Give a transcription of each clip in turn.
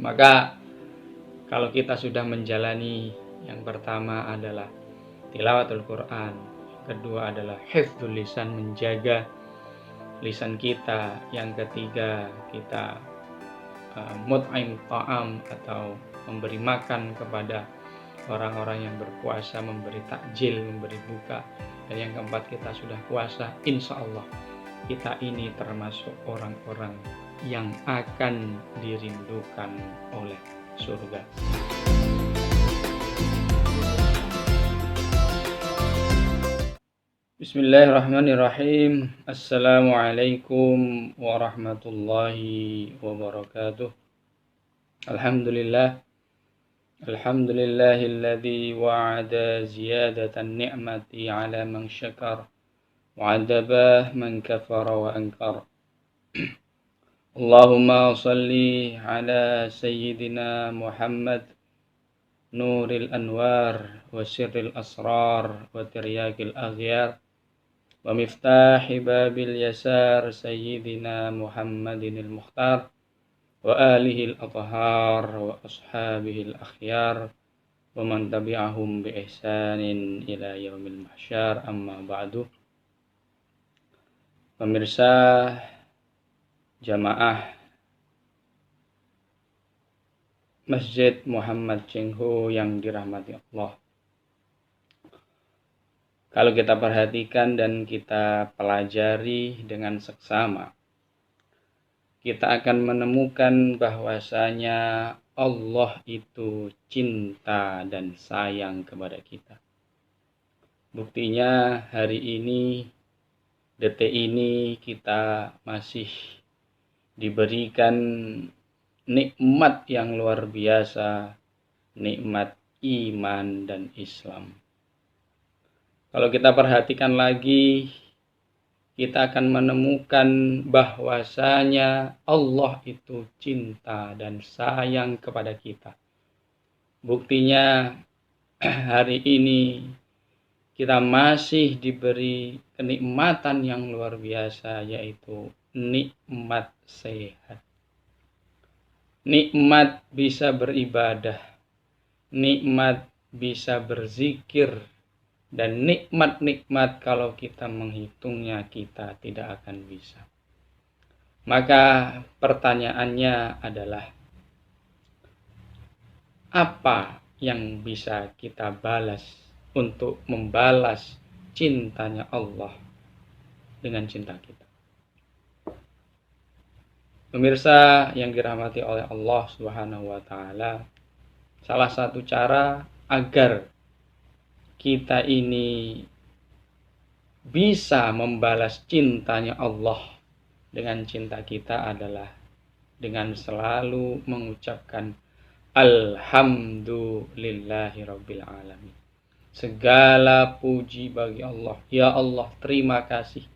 Maka kalau kita sudah menjalani, yang pertama adalah tilawatul Quran, yang kedua adalah hifdzul lisan, menjaga lisan kita, yang ketiga kita mut'im ta'am atau memberi makan kepada orang-orang yang berpuasa, memberi takjil, memberi buka, dan yang keempat kita sudah puasa, insya Allah kita ini termasuk orang-orang yang akan dirindukan oleh surga. Bismillahirrahmanirrahim. Assalamualaikum warahmatullahi wabarakatuh. Alhamdulillah. Alhamdulillahilladzi wa'ada ziyadatan ni'mati ala man syakar wa'adabah man kafara wa ankar. Allahumma salli ala sayyidina Muhammad nuril anwar wa sirril asrar wa tiryakil aghyar wa miftahi babil yasar sayyidina Muhammadinil mukhtar wa alihil athhar wa ashabihil akhyar wa man tabi'ahum bi ihsanin ila yaumil mahsyar, amma ba'du. Pemirsa jamaah Masjid Muhammad Cengho yang dirahmati Allah. Kalau kita perhatikan dan kita pelajari dengan seksama, kita akan menemukan bahwasanya Allah itu cinta dan sayang kepada kita. Buktinya hari ini, detik ini kita masih diberikan nikmat yang luar biasa, nikmat iman dan Islam. Kalau kita perhatikan lagi, kita akan menemukan bahwasanya Allah itu cinta dan sayang kepada kita. Buktinya hari ini kita masih diberi kenikmatan yang luar biasa, yaitu nikmat sehat. Nikmat bisa beribadah, nikmat bisa berzikir, dan nikmat-nikmat kalau kita menghitungnya kita tidak akan bisa. Maka pertanyaannya adalah, apa yang bisa kita balas untuk membalas cintanya Allah dengan cinta kita? Pemirsa yang dirahmati oleh Allah Subhanahu wa taala, salah satu cara agar kita ini bisa membalas cintanya Allah dengan cinta kita adalah dengan selalu mengucapkan alhamdulillahirabbil alamin. Segala puji bagi Allah. Ya Allah, terima kasih.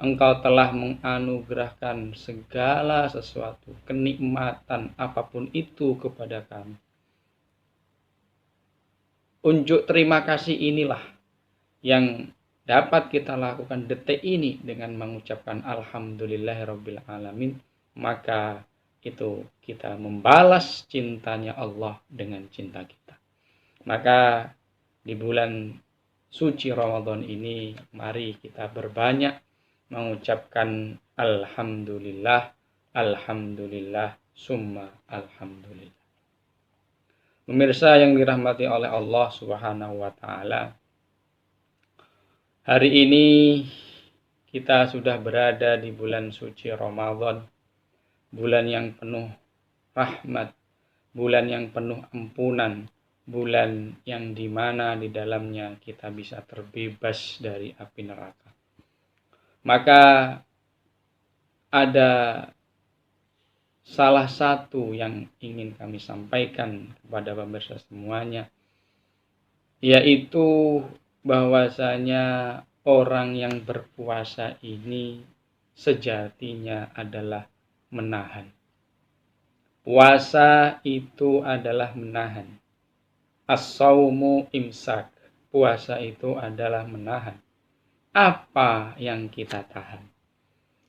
Engkau telah menganugerahkan segala sesuatu, kenikmatan apapun itu kepada kami. Unjuk terima kasih inilah yang dapat kita lakukan detik ini dengan mengucapkan alhamdulillahirabbil alamin. Maka itu kita membalas cintanya Allah dengan cinta kita. Maka di bulan suci Ramadan ini, mari kita berbanyak mengucapkan alhamdulillah, alhamdulillah, summa alhamdulillah. Pemirsa yang dirahmati oleh Allah Subhanahu wa taala, hari ini kita sudah berada di bulan suci Ramadan, bulan yang penuh rahmat, bulan yang penuh ampunan, bulan yang dimana di dalamnya kita bisa terbebas dari api neraka. Maka ada salah satu yang ingin kami sampaikan kepada pemirsa semuanya, yaitu bahwasanya orang yang berpuasa ini sejatinya adalah menahan. Puasa itu adalah menahan. As-saumu imsak. Puasa itu adalah menahan. Apa yang kita tahan?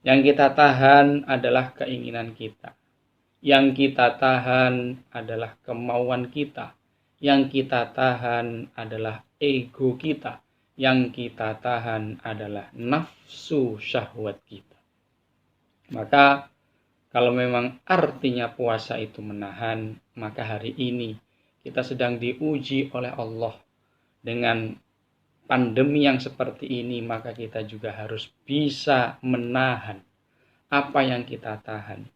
Yang kita tahan adalah keinginan kita. Yang kita tahan adalah kemauan kita. Yang kita tahan adalah ego kita. Yang kita tahan adalah nafsu syahwat kita. Maka kalau memang artinya puasa itu menahan, maka hari ini kita sedang diuji oleh Allah dengan pandemi yang seperti ini, maka kita juga harus bisa menahan apa yang kita tahan.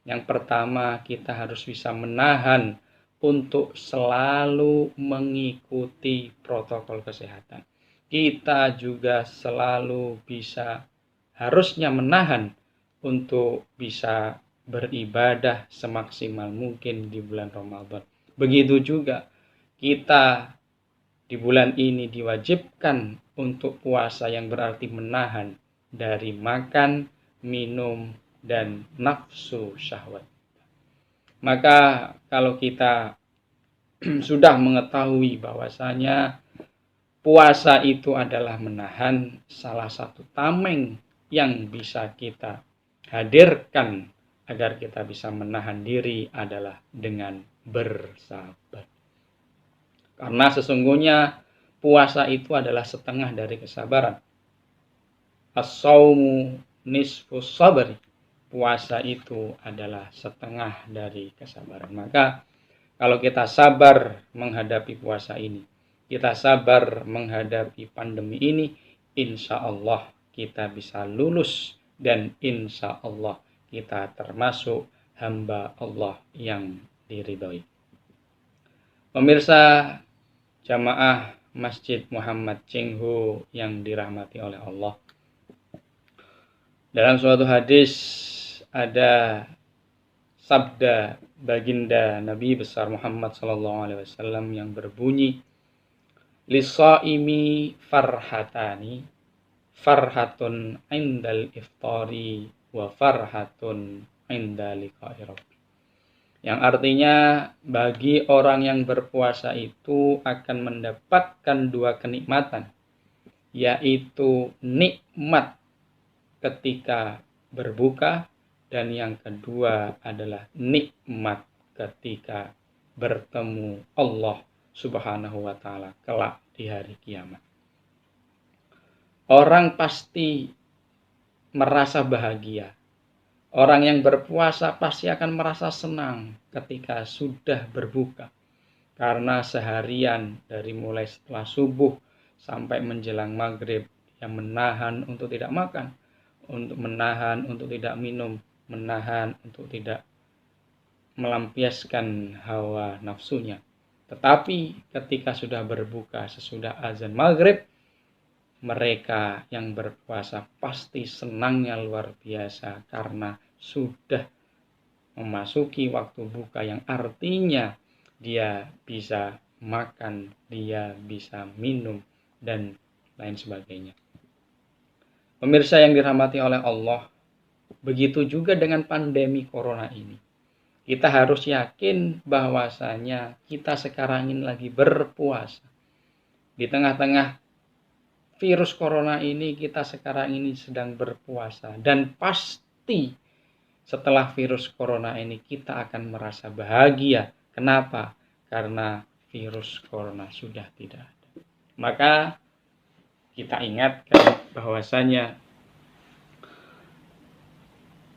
Yang pertama, kita harus bisa menahan untuk selalu mengikuti protokol kesehatan. Kita juga selalu bisa harusnya menahan untuk bisa beribadah semaksimal mungkin di bulan Ramadan. Begitu juga kita di bulan ini diwajibkan untuk puasa yang berarti menahan dari makan, minum, dan nafsu syahwat. Maka kalau kita sudah mengetahui bahwasanya puasa itu adalah menahan, salah satu tameng yang bisa kita hadirkan agar kita bisa menahan diri adalah dengan bersabar. Karena sesungguhnya puasa itu adalah setengah dari kesabaran. As-saumu nisfus sabri. Puasa itu adalah setengah dari kesabaran. Maka kalau kita sabar menghadapi puasa ini, kita sabar menghadapi pandemi ini, insya Allah kita bisa lulus dan insya Allah kita termasuk hamba Allah yang diridhoi. Pemirsa jamaah Masjid Muhammad Cengho yang dirahmati oleh Allah. Dalam suatu hadis ada sabda baginda Nabi besar Muhammad SAW yang berbunyi, "Lisaimi farhatani, farhatun indal iftari wa farhatun inda liqa'i rabbi." Yang artinya bagi orang yang berpuasa itu akan mendapatkan dua kenikmatan, yaitu nikmat ketika berbuka dan yang kedua adalah nikmat ketika bertemu Allah Subhanahu wa taala kelak di hari kiamat. Orang pasti merasa bahagia. Orang yang berpuasa pasti akan merasa senang ketika sudah berbuka. Karena seharian dari mulai setelah subuh sampai menjelang maghrib yang menahan untuk tidak makan, untuk menahan untuk tidak minum, menahan untuk tidak melampiaskan hawa nafsunya. Tetapi ketika sudah berbuka sesudah azan maghrib, mereka yang berpuasa pasti senangnya luar biasa karena sudah memasuki waktu buka yang artinya dia bisa makan, dia bisa minum, dan lain sebagainya. Pemirsa yang dirahmati oleh Allah, begitu juga dengan pandemi corona ini. Kita harus yakin bahwasanya kita sekarang ini lagi berpuasa. Di tengah-tengah virus corona ini kita sekarang ini sedang berpuasa. Dan pasti setelah virus corona ini kita akan merasa bahagia. Kenapa? Karena virus corona sudah tidak ada. Maka kita ingatkan bahwasanya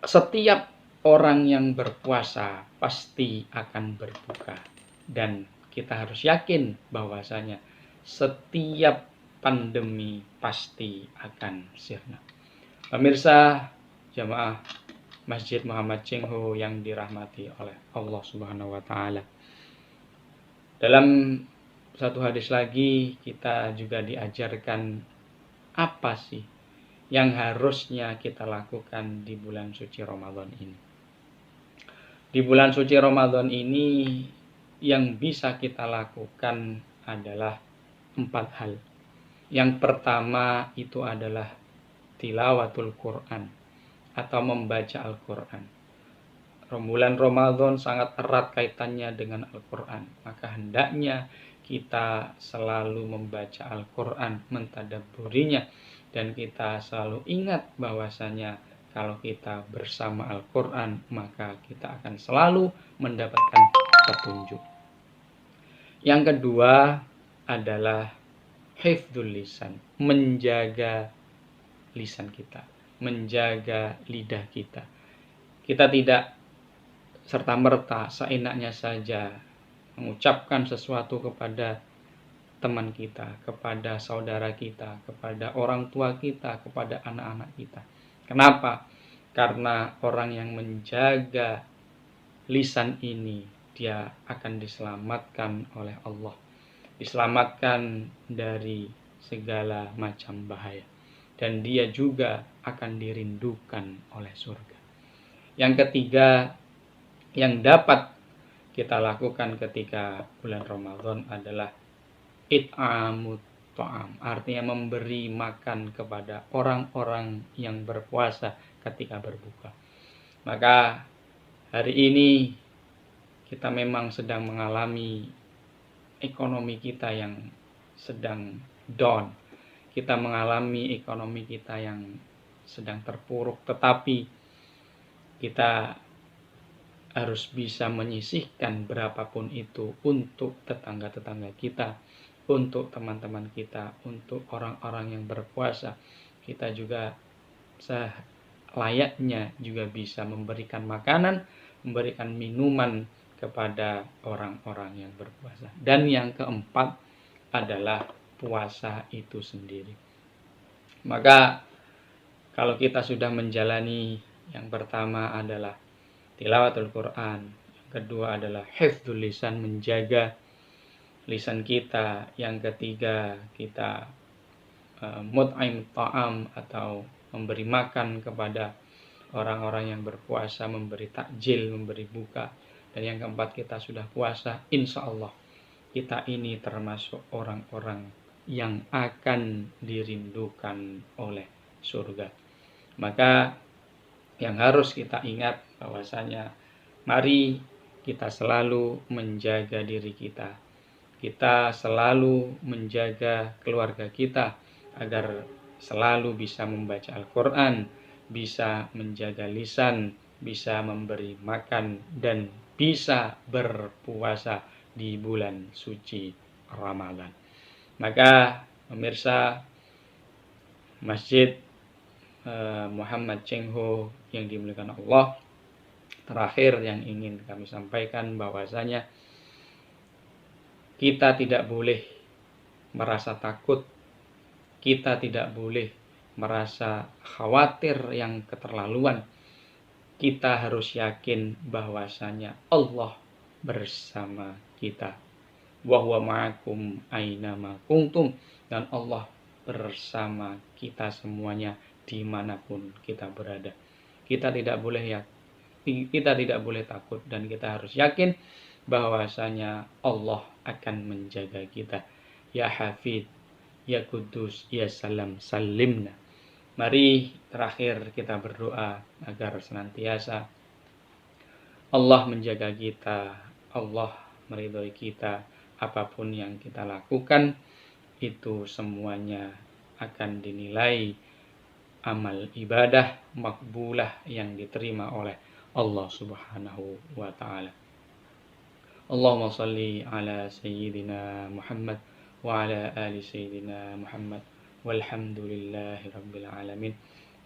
setiap orang yang berpuasa pasti akan berbuka. Dan kita harus yakin bahwasanya setiap pandemi pasti akan sirna. Pemirsa jamaah Masjid Muhammad Cengho yang dirahmati oleh Allah Subhanahu wa taala. Dalam satu hadis lagi kita juga diajarkan apa sih yang harusnya kita lakukan di bulan suci Ramadan ini. Di bulan suci Ramadan ini yang bisa kita lakukan adalah 4 hal. Yang pertama itu adalah tilawatul Quran atau membaca Al-Quran. Bulan Ramadan sangat erat kaitannya dengan Al-Quran. Maka hendaknya kita selalu membaca Al-Quran, mentadabburinya, dan kita selalu ingat bahwasanya kalau kita bersama Al-Quran, maka kita akan selalu mendapatkan petunjuk. Yang kedua adalah hifdzul lisan, menjaga lisan kita, menjaga lidah kita. Kita tidak serta-merta seenaknya saja mengucapkan sesuatu kepada teman kita, kepada saudara kita, kepada orang tua kita, kepada anak-anak kita. Kenapa? Karena orang yang menjaga lisan ini, dia akan diselamatkan oleh Allah, diselamatkan dari segala macam bahaya, dan dia juga akan dirindukan oleh surga. Yang ketiga yang dapat kita lakukan ketika bulan Ramadan adalah it'amut ta'am, artinya memberi makan kepada orang-orang yang berpuasa ketika berbuka. Maka hari ini kita memang sedang mengalami ekonomi kita yang sedang down. Kita mengalami ekonomi kita yang sedang terpuruk, tetapi kita harus bisa menyisihkan berapapun itu untuk tetangga-tetangga kita, untuk teman-teman kita, untuk orang-orang yang berpuasa. Kita juga selayaknya juga bisa memberikan makanan, memberikan minuman kepada orang-orang yang berpuasa. Dan yang keempat adalah puasa itu sendiri. Maka kalau kita sudah menjalani, yang pertama adalah tilawatul Quran, yang kedua adalah hifdzul lisan, menjaga lisan kita, yang ketiga kita mut'im ta'am atau memberi makan kepada orang-orang yang berpuasa, memberi takjil, memberi buka, dan yang keempat kita sudah puasa, insya Allah kita ini termasuk orang-orang yang akan dirindukan oleh surga. Maka yang harus kita ingat bahwasanya mari kita selalu menjaga diri kita. Kita selalu menjaga keluarga kita agar selalu bisa membaca Al-Quran, bisa menjaga lisan, bisa memberi makan, dan bisa berpuasa di bulan suci Ramadan. Maka pemirsa Masjid Muhammad Cheng Ho yang dimuliakan Allah, terakhir yang ingin kami sampaikan bahwasanya kita tidak boleh merasa takut, kita tidak boleh merasa khawatir yang keterlaluan. Kita harus yakin bahwasanya Allah bersama kita. Wa huwa ma'akum aina ma kuntum, dan Allah bersama kita semuanya dimanapun kita berada. Kita tidak boleh takut, dan kita harus yakin bahwasanya Allah akan menjaga kita. Ya Hafid, ya Kudus, ya Salam, salimna. Mari terakhir kita berdoa agar senantiasa Allah menjaga kita, Allah meridhoi kita. Apapun yang kita lakukan itu semuanya akan dinilai amal ibadah makbulah yang diterima oleh Allah Subhanahu wa ta'ala. Allahumma salli ala sayyidina Muhammad wa ala ali sayyidina Muhammad walhamdulillahi rabbil alamin.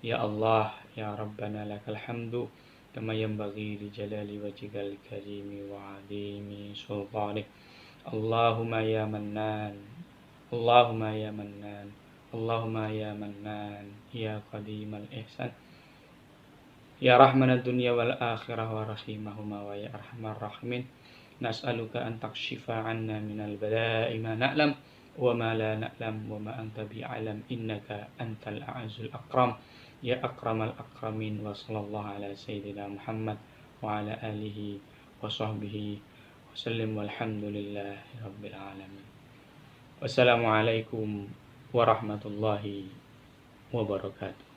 Ya Allah, ya Rabbana lakal hamdu kama yanbaghi li jalali wajhikal karimi wa adimi sultanik. Allahumma ya mannan, Allahumma ya mannan, Allahumma ya mannan, ya qadimal ihsan, ya rahmanad dunya wal akhirah wa rahimahuma wa ya arhamar rahimin. Nas'aluka an takshifa 'anna minal bala'i ma na'lam wa ma la na'lam wa ma anta bi'alam innaka antal a'azzul akram ya akramal akramin. Wa sallallahu ala sayyidina Muhammad wa ala alihi wa sahbihi wa sallim walhamdulillahi rabbil alamin. Wassalamualaikum warahmatullahi wabarakatuh.